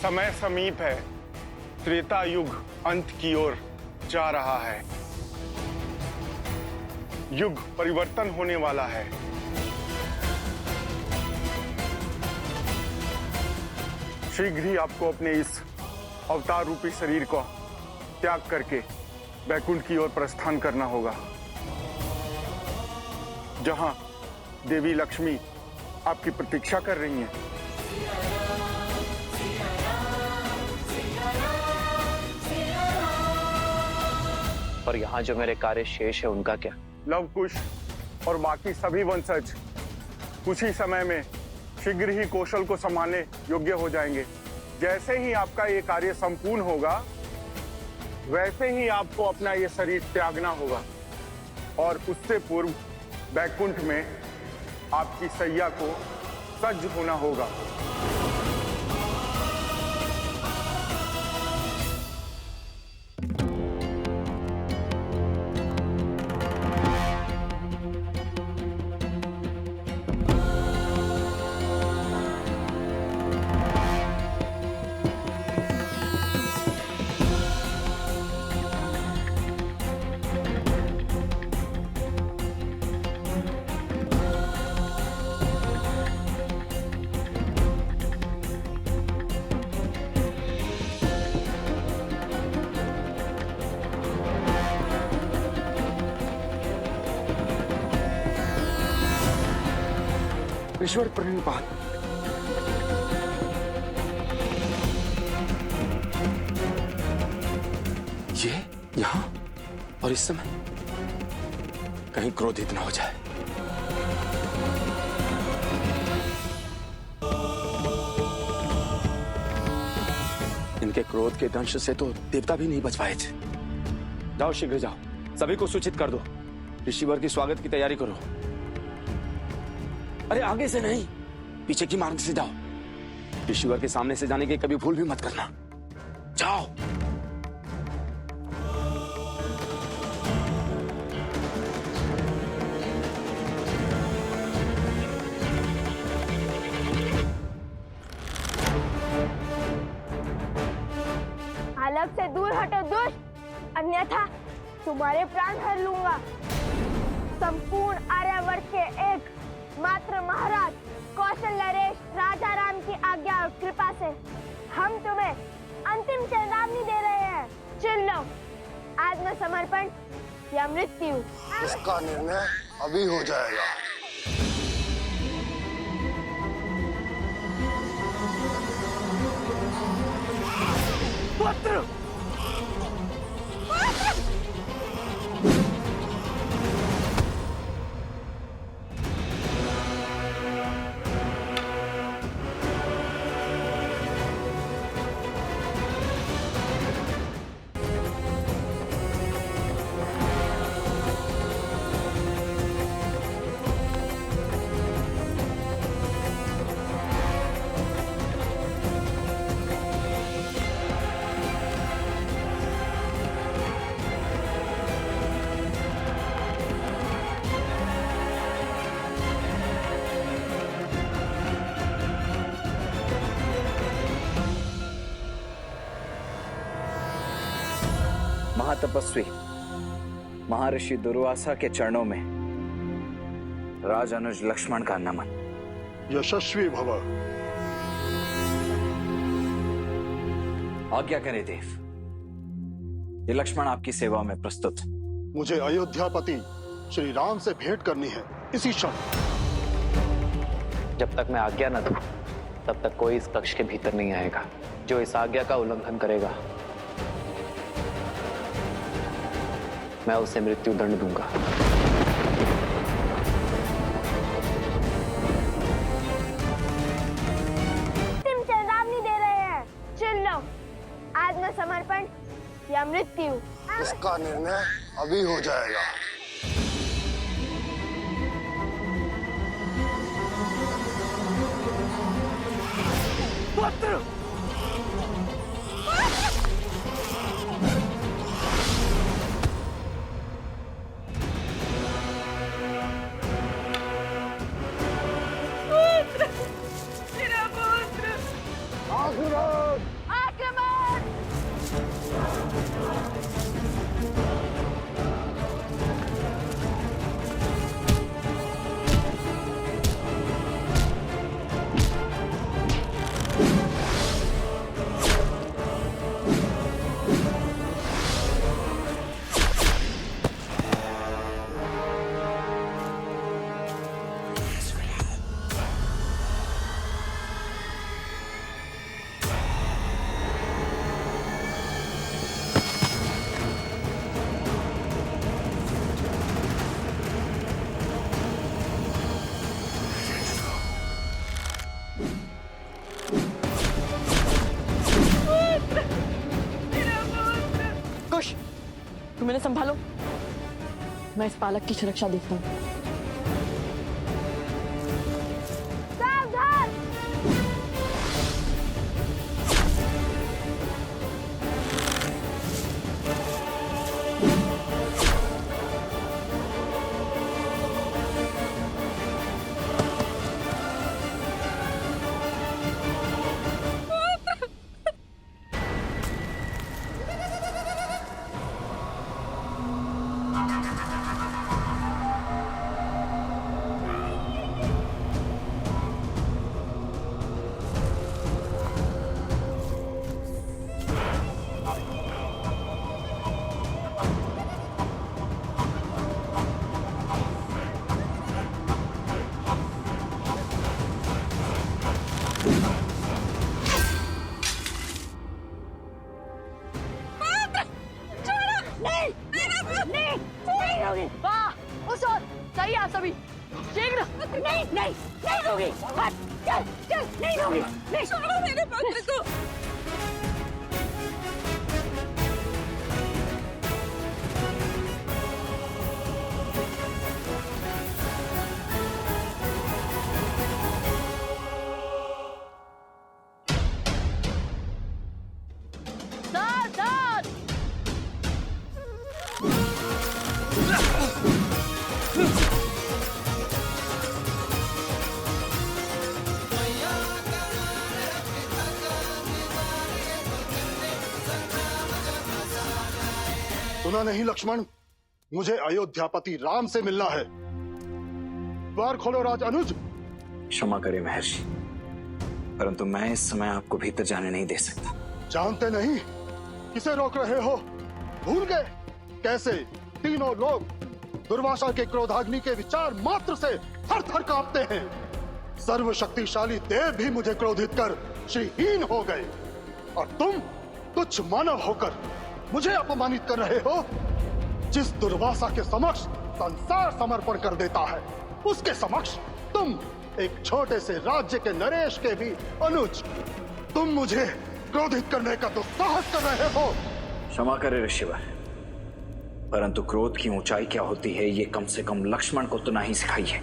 समय समीप है। त्रेता युग अंत की ओर जा रहा है। युग परिवर्तन होने वाला है। शीघ्र ही आपको अपने इस अवतार रूपी शरीर को त्याग करके वैकुंठ की ओर प्रस्थान करना होगा, जहां देवी लक्ष्मी आपकी प्रतीक्षा कर रही हैं। और यहाँ जो मेरे कार्य शेष है उनका क्या? लव कुश और बाकी सभी वंशज कुछ ही समय में शीघ्र ही कौशल को संभालने योग्य हो जाएंगे। जैसे ही आपका ये कार्य संपूर्ण होगा, वैसे ही आपको अपना ये शरीर त्यागना होगा और उससे पूर्व वैकुंठ में आपकी सैया को सज्ज होना होगा। ईश्वर प्रणिपात। ये यहां और इस समय कहीं क्रोधित ना हो जाए। इनके क्रोध के दंश से तो देवता भी नहीं बच पाए थे। जाओ, शीघ्र जाओ, सभी को सूचित कर दो। ऋषिवर की स्वागत की तैयारी करो। अरे आगे से नहीं, पीछे की मार्ग से जाओ। ऋषिवर के सामने से जाने की कभी भूल भी मत करना। जाओ। हालत से दूर हटो दुष्ट, अन्यथा तुम्हारे प्राण हर लूंगा। संपूर्ण आर्यावर्त के एक मात्र महाराज कौशल नरेश राजा राम की आज्ञा और कृपा से हम तुम्हें अंतिम चेतावनी दे रहे हैं। चुन लो, आत्मसमर्पण या मृत्यु। इसका निर्णय अभी हो जाएगा। पुत्र! महातपस्वी महर्षि दुर्वासा के चरणों में राज अनुज लक्ष्मण का नमन। यशस्वी भव। आज्ञा करें देव, ये लक्ष्मण आपकी सेवा में प्रस्तुत। मुझे अयोध्यापति श्री राम से भेंट करनी है इसी क्षण। जब तक मैं आज्ञा न दूं, तब तक कोई इस कक्ष के भीतर नहीं आएगा। जो इस आज्ञा का उल्लंघन करेगा, मैं उसे मृत्यु दंड दूंगा। अंतिम चेतावनी दे रहे हैं। चुन लो, आत्मसमर्पण या मृत्यु। इसका निर्णय अभी हो जाएगा। पुत्र! आसुरन! तुम इन्हें संभालो, मैं इस पालक की सुरक्षा देखता हूँ। सावधान! उस ओर सही आप सभी शीघ्र। नहीं नहीं नहीं होगी, हट, चल चल, नहीं होगी, नहीं, छोड़ो मेरे पुत्र को। सावधान! सुना नहीं लक्ष्मण, मुझे अयोध्यापति राम से मिलना है। द्वार खोलो राज अनुज। क्षमा करें महर्षि, परंतु मैं इस समय आपको भीतर जाने नहीं दे सकता। जानते नहीं किसे रोक रहे हो? भूल गए कैसे तीनों लोग दुर्वासा के क्रोधाग्नि के विचार मात्र से थर थर कांपते हैं। सर्वशक्तिशाली देव भी मुझे क्रोधित कर श्रीहीन हो गए, और तुम तुच्छ मानव होकर मुझे अपमानित कर रहे हो। जिस दुर्वासा के समक्ष संसार समर्पण कर देता है, उसके समक्ष तुम एक छोटे से राज्य के नरेश के भी अनुज, तुम मुझे क्रोधित करने का दुस्साहस कर रहे हो। क्षमा करें ऋषिवर, परंतु क्रोध की ऊंचाई क्या होती है ये कम से कम लक्ष्मण को तो नहीं सिखाई है,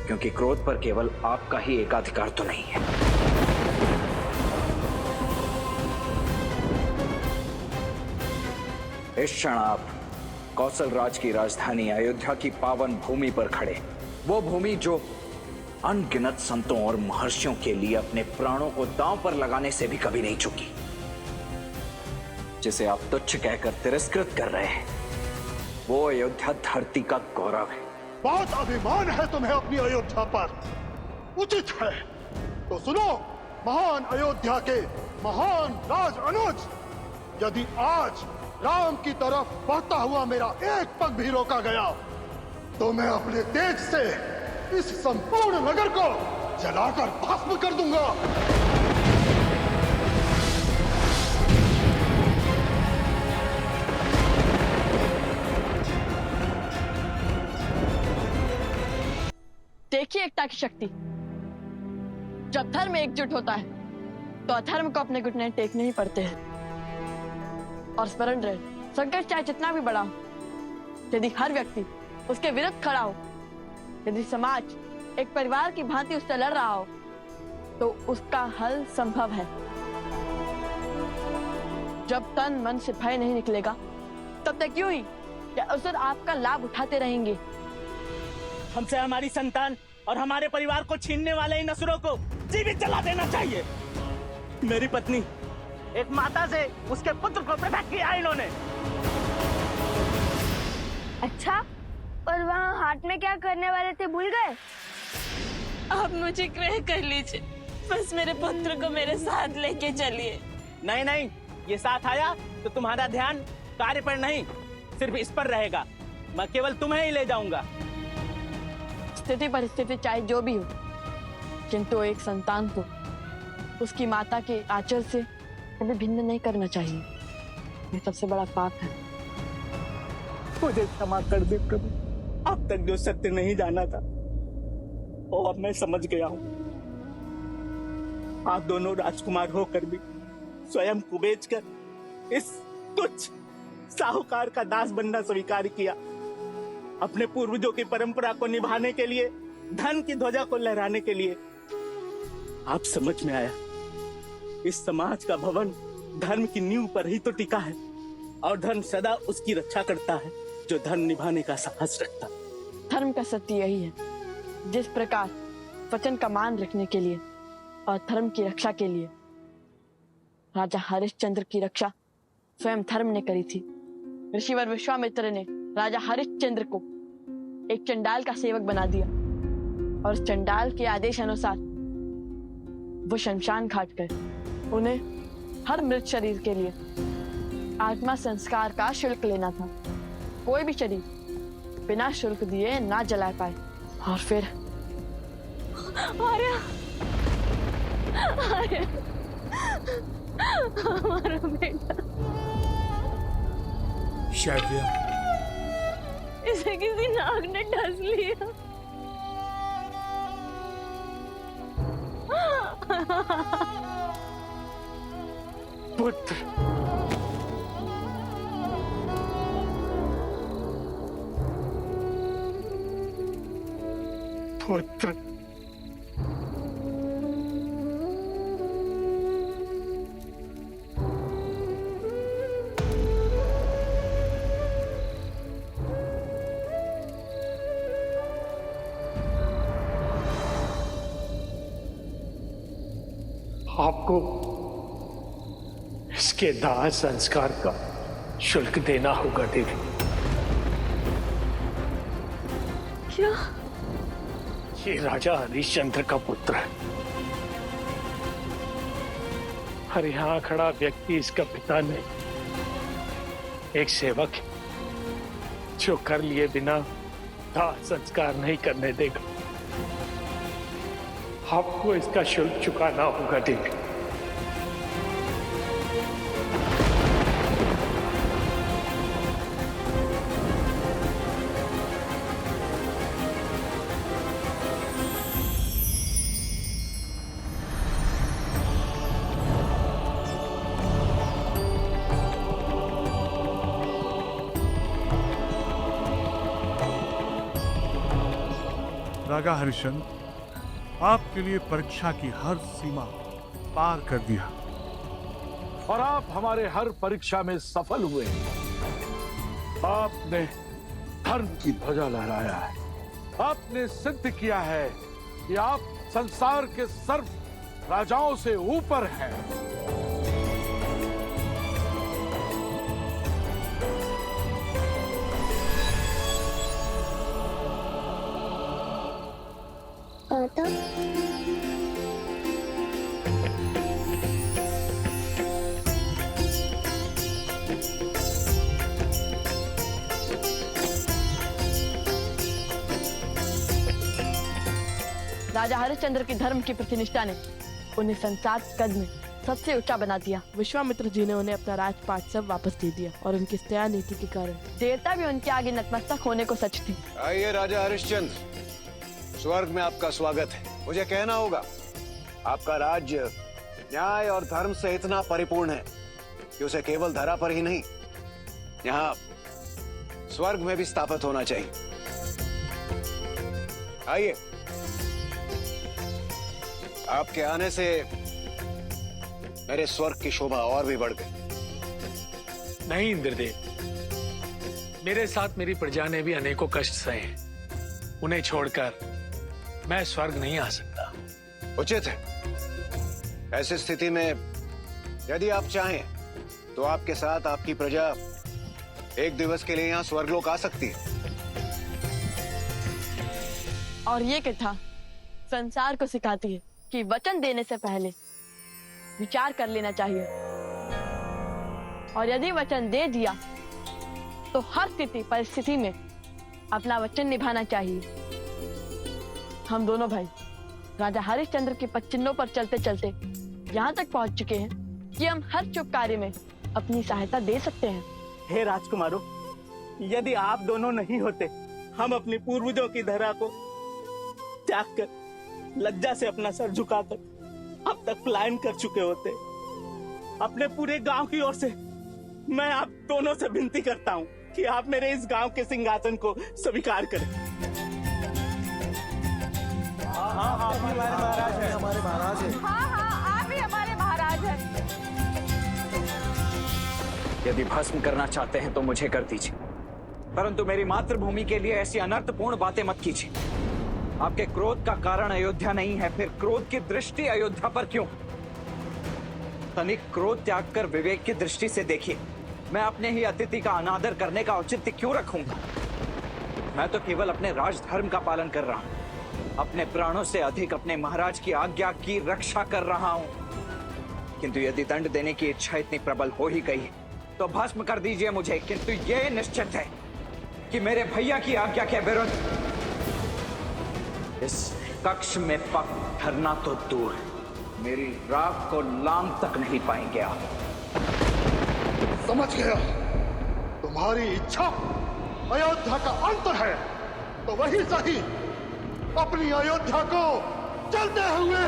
क्योंकि क्रोध पर केवल आपका ही एकाधिकार तो नहीं है। इस क्षण आप कौशल राज की राजधानी अयोध्या की पावन भूमि पर खड़े, वो भूमि जो अनगिनत संतों और महर्षियों के लिए अपने प्राणों को दांव पर लगाने से भी कभी नहीं चूकी, जिसे आप तुच्छ कहकर तिरस्कृत कर रहे हैं, वो अयोध्या धरती का गौरव है। बहुत अभिमान है तुम्हें अपनी अयोध्या पर, उचित है तो सुनो महान अयोध्या के महान राज अनुज, यदि आज राम की तरफ बढ़ता हुआ मेरा एक पग भी रोका गया तो मैं अपने तेज से इस संपूर्ण नगर को जलाकर भस्म कर दूंगा। देखिए एकता की शक्ति। जब धर्म एकजुट होता है तो अधर्म को अपने घुटने टेकने ही पड़ते हैं। और स्मरण रहे, संकट चाहे जितना भी बड़ा हो, यदि हर व्यक्ति उसके विरुद्ध खड़ा हो, यदि समाज एक परिवार की भांति उससे लड़ रहा हो, तो उसका हल संभव है। जब तन मन से भय नहीं निकलेगा, तब तक यूं ही या असुर आपका लाभ उठाते रहेंगे। हमसे हमारी संतान और हमारे परिवार को छीनने वाले इन असुरों को जीवित जला देना चाहिए। मेरी पत्नी एक माता से उसके पुत्र को पृथक किया इन्होंने। अच्छा, और वहाँ हाथ में क्या करने वाले थे भूल गए? आप मुझे ग्रह कर लीजिए, बस मेरे पुत्र को मेरे साथ लेके चलिए। नहीं नहीं, ये साथ आया तो तुम्हारा ध्यान कार्य पर नहीं, सिर्फ इस पर रहेगा। मैं केवल तुम्हें ही ले जाऊंगा। स्थिति परिस्थिति चाहे जो भी हो, किंतु एक संतान को उसकी माता के आचर से कभी भिन्न नहीं करना चाहिए। ये सबसे बड़ा पाप है। मुझे क्षमा कर दे प्रभु, अब तक जो सत्य नहीं जाना था वो अब मैं समझ गया हूँ। आप दोनों राजकुमार होकर भी स्वयं को बेचकर इस तुच्छ साहूकार का दास बनना स्वीकार किया। अपने पूर्वजों की परंपरा को निभाने के लिए, धन की ध्वजा को लहराने के लिए। आप समझ में आया, इस समाज का भवन धर्म की नींव पर ही तो टिका है, और धर्म सदा उसकी रक्षा करता है जो धर्म निभाने का साहस रखता है। धर्म का सत्य यही है, जिस प्रकार वचन का मान रखने के लिए और धर्म की रक्षा के लिए राजा हरिश्चंद्र की रक्षा स्वयं धर्म ने करी थी। ऋषिवर विश्वामित्र ने राजा हरिश्चंद्र को एक चंडाल का सेवक बना दिया, और उस चंडाल के आदेश अनुसार वो शमशान घाट गए। उन्हें हर मृत शरीर के लिए आत्मा संस्कार का शुल्क लेना था। कोई भी शरीर बिना शुल्क दिए ना जला पाए। और फिर आर्या, आर्या, हमारा बेटा, शैव्य, इसे किसी नाग ने डस लिया। पुत्र, पुत्र, आपको इसके दाह संस्कार का शुल्क देना होगा देवी। क्या? ये राजा हरिश्चंद्र का पुत्र है, और यहाँ खड़ा व्यक्ति इसका पिता नहीं, एक सेवक है जो कर लिए बिना दाह संस्कार नहीं करने देगा। आपको इसका शुल्क चुकाना होगा देवी। राजा हरिश्चंद्र, आपके लिए परीक्षा की हर सीमा पार कर दिया, और आप हमारे हर परीक्षा में सफल हुए। आपने धर्म की ध्वजा लहराया है। आपने सिद्ध किया है कि आप संसार के सर्व राजाओं से ऊपर हैं। राजा हरिश्चंद्र की धर्म की प्रतिनिष्ठा ने उन्हें संसार कद में सबसे ऊंचा बना दिया। विश्वामित्र जी ने उन्हें अपना राजपाट सब वापस दे दिया, और उनकी दया नीति के कारण देवता भी उनके आगे नतमस्तक होने को सच थी। आइए राजा हरिश्चंद्र, स्वर्ग में आपका स्वागत है। मुझे कहना होगा, आपका राज्य न्याय और धर्म से इतना परिपूर्ण है कि उसे केवल धरा पर ही नहीं, यहाँ स्वर्ग में भी स्थापित होना चाहिए। आइए, आपके आने से मेरे स्वर्ग की शोभा और भी बढ़ गई। नहीं इंद्रदेव, मेरे साथ मेरी प्रजा ने भी अनेकों कष्ट सहे हैं। उन्हें छोड़कर मैं स्वर्ग नहीं आ सकता। उचित है। ऐसी स्थिति में यदि आप चाहें तो आपके साथ आपकी प्रजा एक दिवस के लिए यहाँ स्वर्गलोक आ सकती है। और ये कथा संसार को सिखाती है कि वचन देने से पहले विचार कर लेना चाहिए, और यदि वचन दे दिया तो हर स्थिति परिस्थिति में अपना वचन निभाना चाहिए। हम दोनों भाई राजा हरिश्चंद्र के पदचिन्हों पर चलते चलते यहाँ तक पहुँच चुके हैं कि हम हर शुभ कार्य में अपनी सहायता दे सकते हैं। हे राजकुमारों, यदि आप दोनों नहीं होते, हम अपने पूर्वजों की धरा को त्याग कर, लज्जा से अपना सर झुकाकर अब तक पलायन कर चुके होते। अपने पूरे गांव की ओर से मैं आप दोनों से विनती करता हूँ कि आप मेरे इस गांव के सिंहासन को स्वीकार करें। हाँ हाँ आप ही हमारे महाराज हैं। यदि भस्म करना चाहते हैं तो मुझे कर दीजिए, परंतु मेरी मातृभूमि के लिए ऐसी अनर्थपूर्ण बातें मत कीजिए। आपके क्रोध का कारण अयोध्या नहीं है, फिर क्रोध की दृष्टि अयोध्या पर क्यों? तनिक क्रोध त्याग कर विवेक की दृष्टि से देखिए। मैं अपने ही अतिथि का अनादर करने का औचित्य क्यों रखूंगा? मैं तो केवल अपने राजधर्म का पालन कर रहा हूं, अपने प्राणों से अधिक अपने महाराज की आज्ञा की रक्षा कर रहा हूं। किंतु यदि दंड देने की इच्छा इतनी प्रबल हो ही गई तो भस्म कर दीजिए मुझे, किंतु यह निश्चित है कि मेरे भैया की आज्ञा के विरुद्ध इस कक्ष में पग धरना तो दूर, मेरी राख को लांग तक नहीं पाएंगे आप। समझ गया, तुम्हारी इच्छा अयोध्या का अंत है, तो वही सही, अपनी अयोध्या को चलते हुए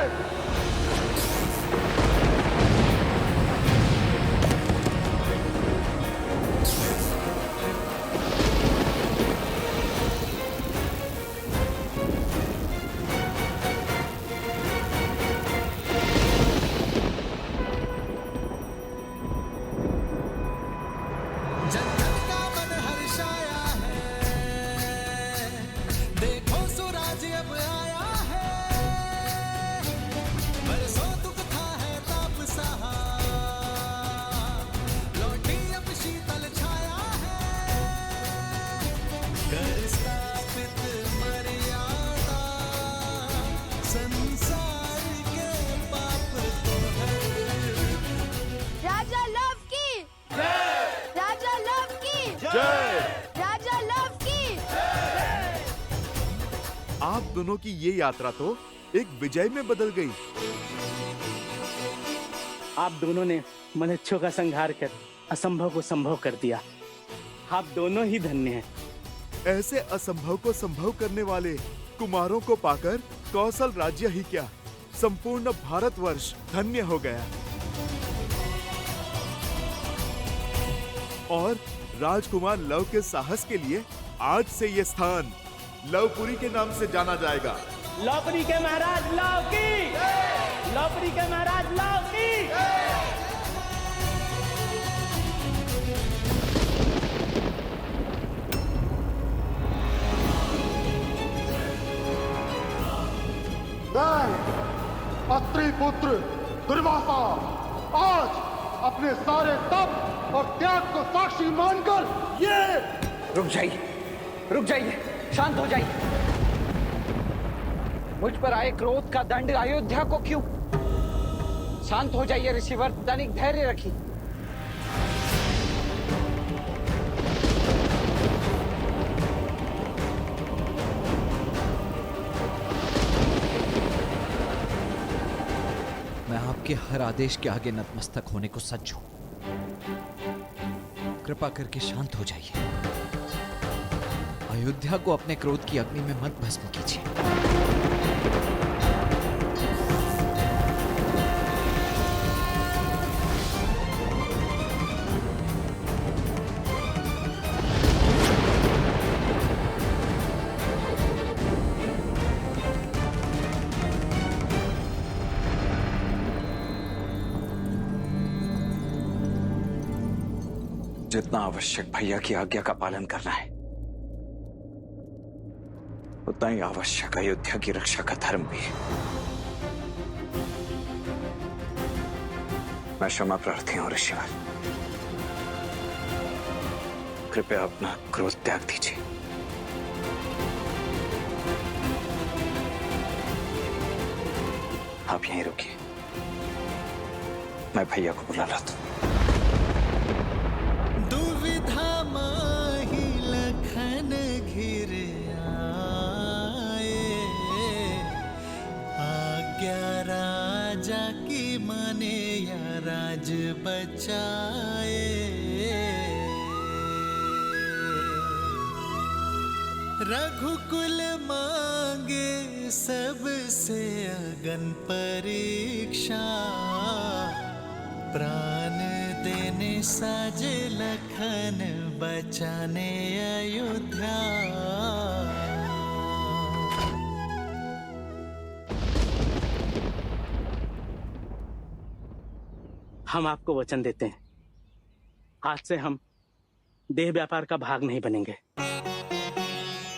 आप दोनों की ये यात्रा तो एक विजय में बदल गई। आप दोनों ने मलेच्छों का संहार कर असंभव को संभव कर दिया। आप दोनों ही धन्य हैं। ऐसे असंभव को संभव करने वाले कुमारों को पाकर कौशल राज्य ही क्या, संपूर्ण भारतवर्ष धन्य हो गया। और राजकुमार लव के साहस के लिए आज से ये स्थान लवपुरी के नाम से जाना जाएगा। लवपुरी के महाराज लव की, लवपुरी के महाराज लव की। अत्रि पुत्र दुर्वासा आज अपने सारे तप और त्याग को साक्षी मानकर ये रुक जाइए, शांत हो जाइए। मुझ पर आए क्रोध का दंड अयोध्या को क्यों? शांत हो जाइए ऋषिवर, तनिक धैर्य रखिए। मैं आपके हर आदेश के आगे नतमस्तक होने को सज्ज हूं। कृपा करके शांत हो जाइए। अयोध्या को अपने क्रोध की अग्नि में मत भस्म कीजिए। जितना आवश्यक भैया की आज्ञा का पालन करना है, उतना ही आवश्यक अयोध्या की रक्षा का धर्म भी है। मैं क्षमा प्रार्थी हूं ऋषिवर, कृपया अपना क्रोध त्याग दीजिए। आप यहीं रुकिए, मैं भैया को बुला लाता हूं। दुविधा माही लखन घिर आए, आज्ञा राजा की माने या राज बचाए। रघुकुल मांगे सबसे अगन परीक्षा, प्राण देने साज लखन बचाने अयोध्या। हम आपको वचन देते हैं, आज से हम देह व्यापार का भाग नहीं बनेंगे।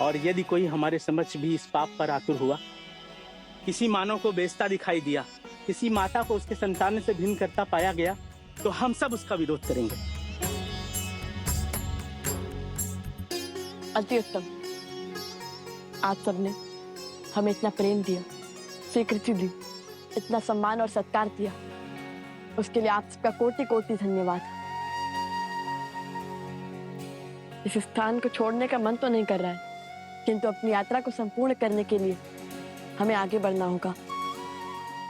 और यदि कोई हमारे समक्ष भी इस पाप पर आतुर हुआ, किसी मानव को बेइज्जता दिखाई दिया, किसी माता को उसके संतान से भिन्न करता पाया गया, तो हम सब उसका विरोध करेंगे। अति उत्तम। आप सबने हमें इतना प्रेम दिया, स्वीकृति दी, इतना सम्मान और सत्कार दिया, उसके लिए आप सबका कोटि कोटि धन्यवाद। इस स्थान को छोड़ने का मन तो नहीं कर रहा है, किंतु अपनी यात्रा को संपूर्ण करने के लिए हमें आगे बढ़ना होगा।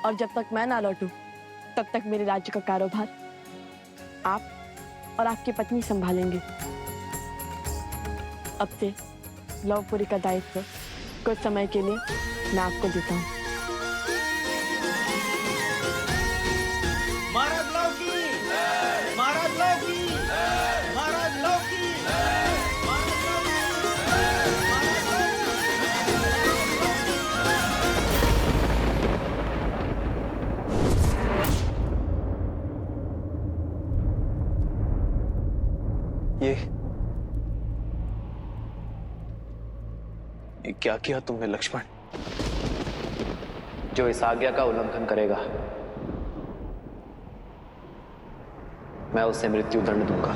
और जब तक मैं ना लौटूं, तब तक मेरे राज्य का कारोबार आप और आपकी पत्नी संभालेंगे। अब से लवपुरी का दायित्व कुछ समय के लिए मैं आपको देता हूँ। महाराज लौकी, महाराज लौकी, महाराज लौकी। ये क्या किया तुमने लक्ष्मण? जो इस आज्ञा का उल्लंघन करेगा, मैं उसे मृत्यु दंड दूंगा।